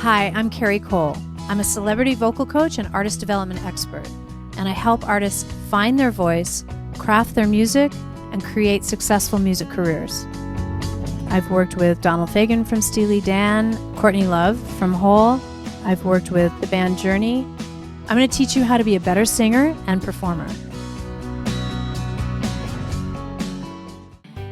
Hi, I'm Cari Cole. I'm a celebrity vocal coach and artist development expert, and I help artists find their voice, craft their music, and create successful music careers. I've worked with Donald Fagen from Steely Dan, Courtney Love from Hole. I've worked with the band Journey. I'm going to teach you how to be a better singer and performer.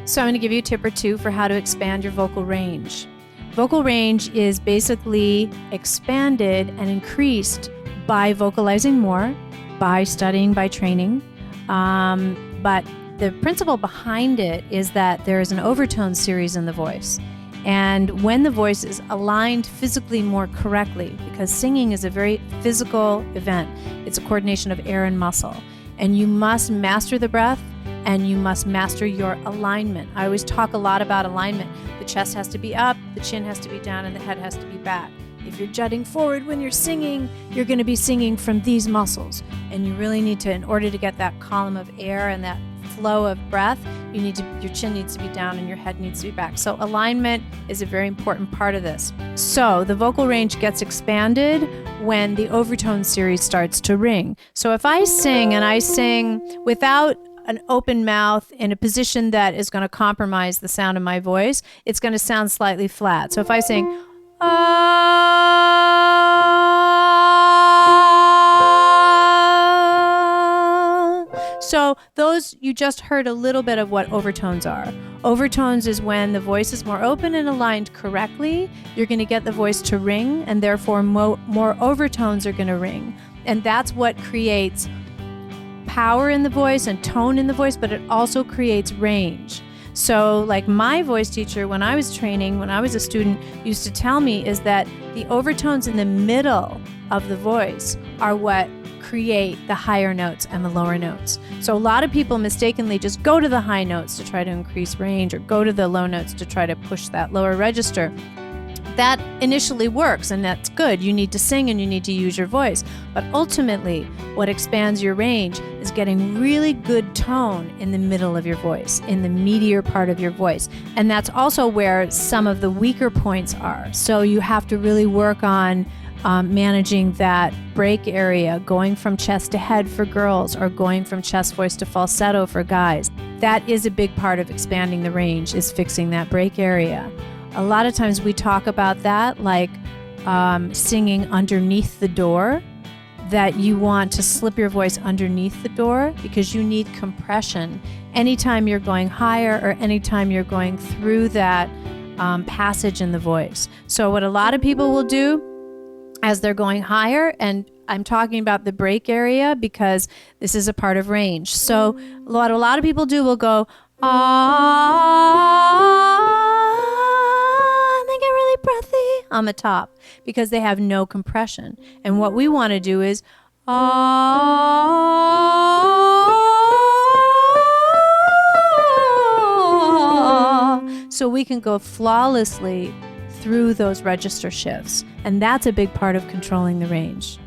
So I'm going to give you a tip or two for how to expand your vocal range. Vocal range is basically expanded and increased by vocalizing more, by studying, by training. But the principle behind it is that there is an overtone series in the voice. And when the voice is aligned physically more correctly, because singing is a very physical event, it's a coordination of air and muscle. And you must master the breath, and you must master your alignment. I always talk a lot about alignment. The chest has to be up, the chin has to be down, and the head has to be back. If you're jutting forward when you're singing, you're going to be singing from these muscles. And you really need to, in order to get that column of air and that flow of breath, your chin needs to be down and your head needs to be back. So alignment is a very important part of this. So the vocal range gets expanded when the overtone series starts to ring. So if I sing and I sing without an open mouth in a position that is going to compromise the sound of my voice, it's going to sound slightly flat. So if I sing, so those, you just heard a little bit of what overtones are. Overtones is when the voice is more open and aligned correctly. You're going to get the voice to ring, and therefore more overtones are going to ring. And that's what creates power in the voice and tone in the voice, but it also creates range. So like my voice teacher, when I was training, when I was a student, used to tell me is that the overtones in the middle of the voice are what create the higher notes and the lower notes. So a lot of people mistakenly just go to the high notes to try to increase range, or go to the low notes to try to push that lower register. That initially works, and that's good. You need to sing and you need to use your voice. But ultimately, what expands your range is getting really good tone in the middle of your voice, in the meatier part of your voice. And that's also where some of the weaker points are. So you have to really work on managing that break area, going from chest to head for girls, or going from chest voice to falsetto for guys. That is a big part of expanding the range, is fixing that break area. A lot of times we talk about that, like singing underneath the door, that you want to slip your voice underneath the door because you need compression anytime you're going higher or anytime you're going through that passage in the voice. So what a lot of people will do as they're going higher, and I'm talking about the break area because this is a part of range. So what a lot of people do will go, and they get really breathy on the top because they have no compression. And what we want to do is, so we can go flawlessly through those register shifts. And that's a big part of controlling the range.